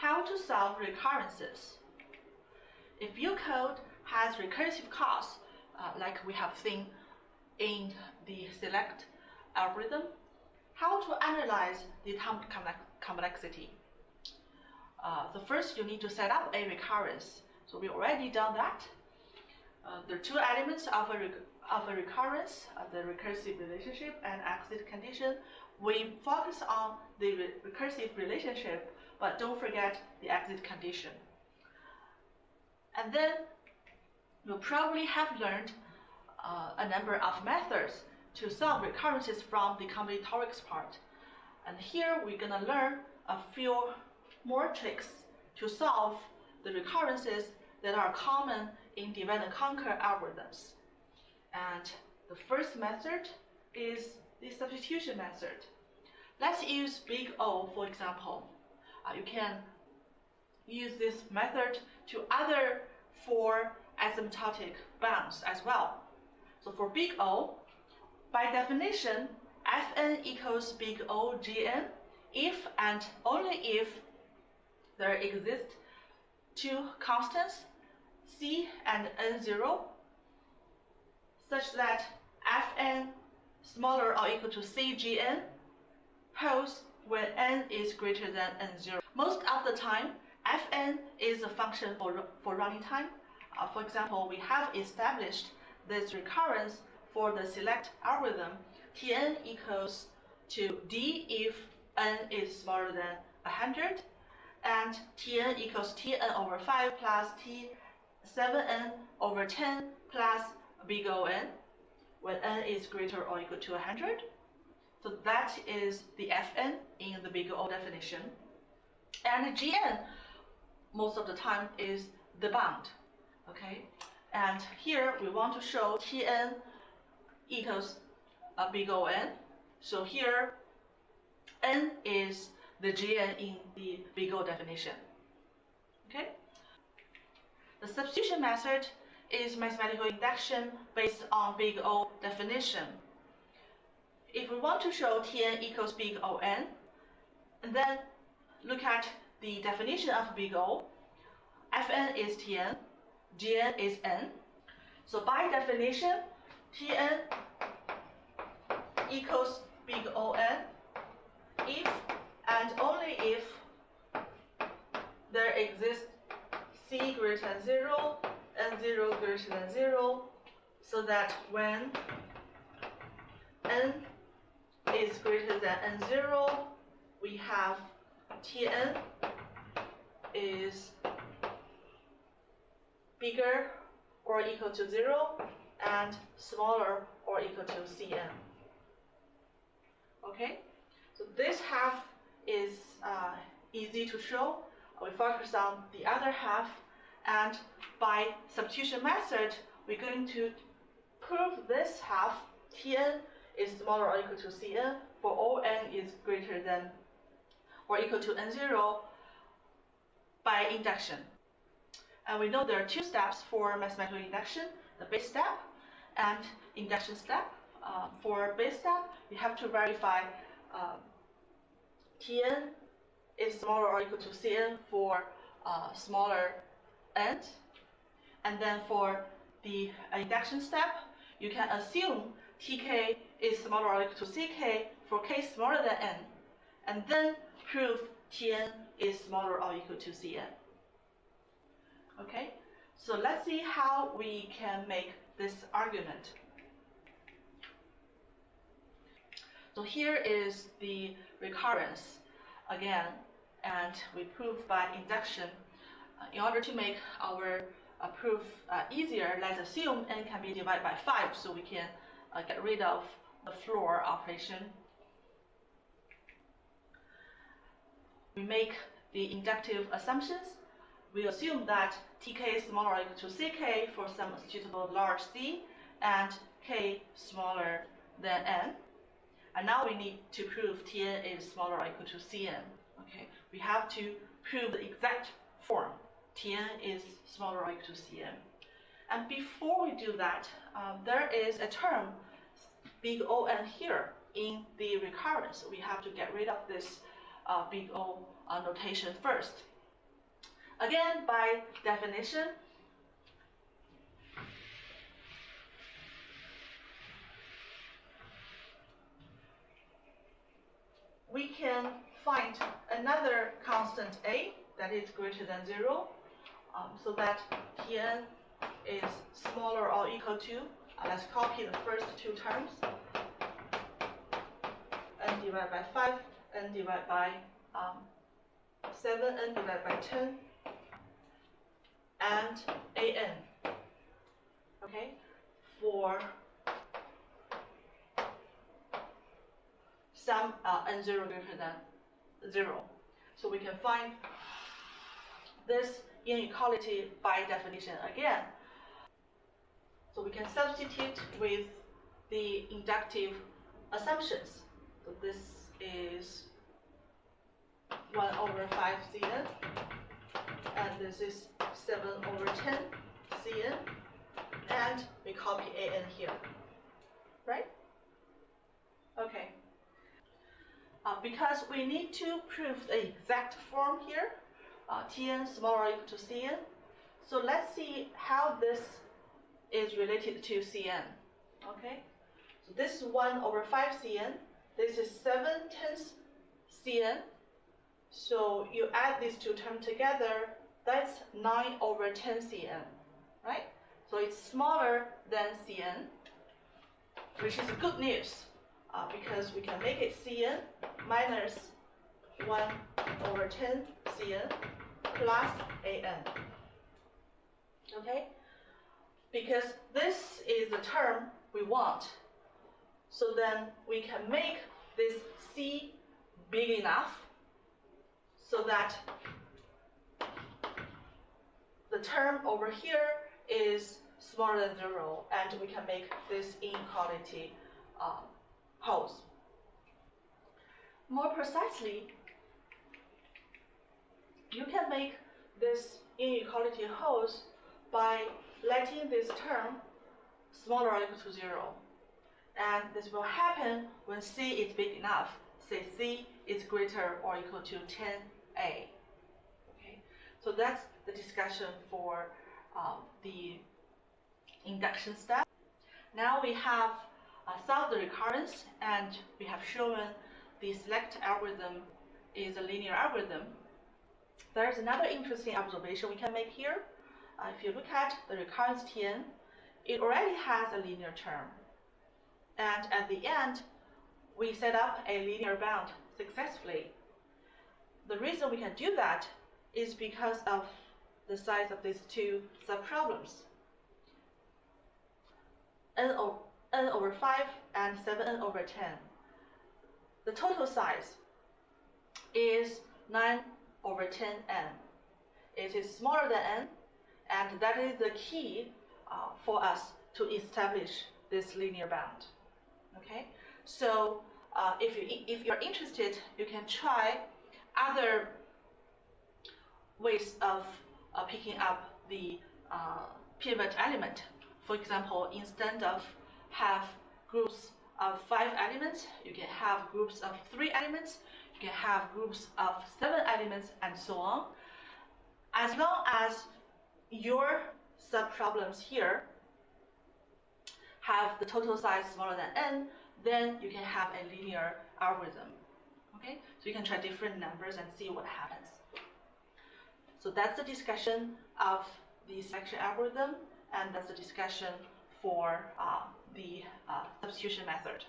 how to solve recurrences. If your code has recursive calls, like we have seen in the select algorithm, how to analyze the complexity? So first you need to set up a recurrence. So we already done that. There are two elements of a recurrence, the recursive relationship and exit condition. We focus on the recursive relationship, but don't forget the exit condition. And then you probably have learned a number of methods to solve recurrences from the combinatorics part. And here we're going to learn a few more tricks to solve the recurrences that are common in divide and conquer algorithms. And the first method is the substitution method. Let's use big O for example. You can use this method to other four asymptotic bounds as well. So for big O, by definition, Fn equals big O Gn if and only if there exist two constants, C and N0, such that Fn smaller or equal to Cgn holds when n is greater than n0. Most of the time, Fn is a function for running time. For example, we have established this recurrence for the select algorithm, Tn equals to d if n is smaller than 100, and Tn equals Tn over 5 plus T7n over 10 plus big O n when n is greater or equal to 100. So that is the Fn in the big O definition. And Gn, most of the time, is the bound. Okay? And here we want to show Tn equals a big O n. So here, n is the Gn in the big O definition. Okay? The substitution method is mathematical induction based on big O definition. If we want to show Tn equals big O n, and then look at the definition of big O, Fn is Tn, Gn is n. So by definition, Tn equals big O n if and only if there exists C greater than 0 and 0 greater than 0, so that when n is greater than n0, we have Tn is bigger or equal to 0 and smaller or equal to Cn. Okay, so this half is easy to show. We focus on the other half, and by substitution method, we're going to prove this half, Tn is smaller or equal to Cn for all n is greater than or equal to n0 by induction. And we know there are two steps for mathematical induction, the base step and induction step. For base step, you have to verify Tn is smaller or equal to Cn for smaller n. And then for the induction step, you can assume Tk is smaller or equal to Ck for k smaller than n, and then prove Tn is smaller or equal to Cn. Okay, so let's see how we can make this argument. So here is the recurrence again, and we prove by induction. In order to make our proof easier, let's assume n can be divided by 5, so we can get rid of the floor operation. We make the inductive assumptions. We assume that Tk is smaller or equal to Ck for some suitable large C, and k smaller than n. And now we need to prove Tn is smaller or equal to Cn. Okay, we have to prove the exact form. Tn is smaller or equal to Cn. And before we do that, there is a term, big O n here in the recurrence. We have to get rid of this big O notation first. Again, by definition, we can find another constant a that is greater than 0, so that Tn is smaller or equal to, let's copy the first two terms, n divided by 5, n divided by 7, n divided by 10, and an, okay, for some n0 greater than 0. So we can find this inequality by definition again. So we can substitute with the inductive assumptions. So this is 1 over 5 Cn, and this is 7 over 10 Cn, and we copy An here, right? Okay. Because we need to prove the exact form here, Tn smaller or equal to Cn. So let's see how this is related to Cn. Okay, so this is 1 over 5 Cn. This is 7/10 Cn. So you add these two terms together, that's 9 over 10 Cn, right? So it's smaller than Cn, which is good news. Because we can make it Cn minus 1 over 10 Cn plus An. Okay? Because this is the term we want. So then we can make this C big enough so that the term over here is smaller than 0, and we can make this inequality holds. More precisely, you can make this inequality holds by letting this term smaller or equal to 0. And this will happen when C is big enough. Say C is greater or equal to 10a. Okay, so that's the discussion for the induction step. Now we have solved the recurrence, and we have shown the select algorithm is a linear algorithm. There's another interesting observation we can make here. If you look at the recurrence Tn, it already has a linear term. And at the end, we set up a linear bound successfully. The reason we can do that is because of the size of these two subproblems. N over 5 and 7n over 10. The total size is 9 over 10n. It is smaller than n, and that is the key for us to establish this linear bound. Okay, so if you're interested, you can try other ways of picking up the pivot element. For example, instead of have groups of 5 elements, you can have groups of 3 elements, you can have groups of 7 elements, and so on. As long as your subproblems here have the total size smaller than n, then you can have a linear algorithm. Okay, so you can try different numbers and see what happens. So that's the discussion of the selection algorithm, and that's the discussion for the substitution method.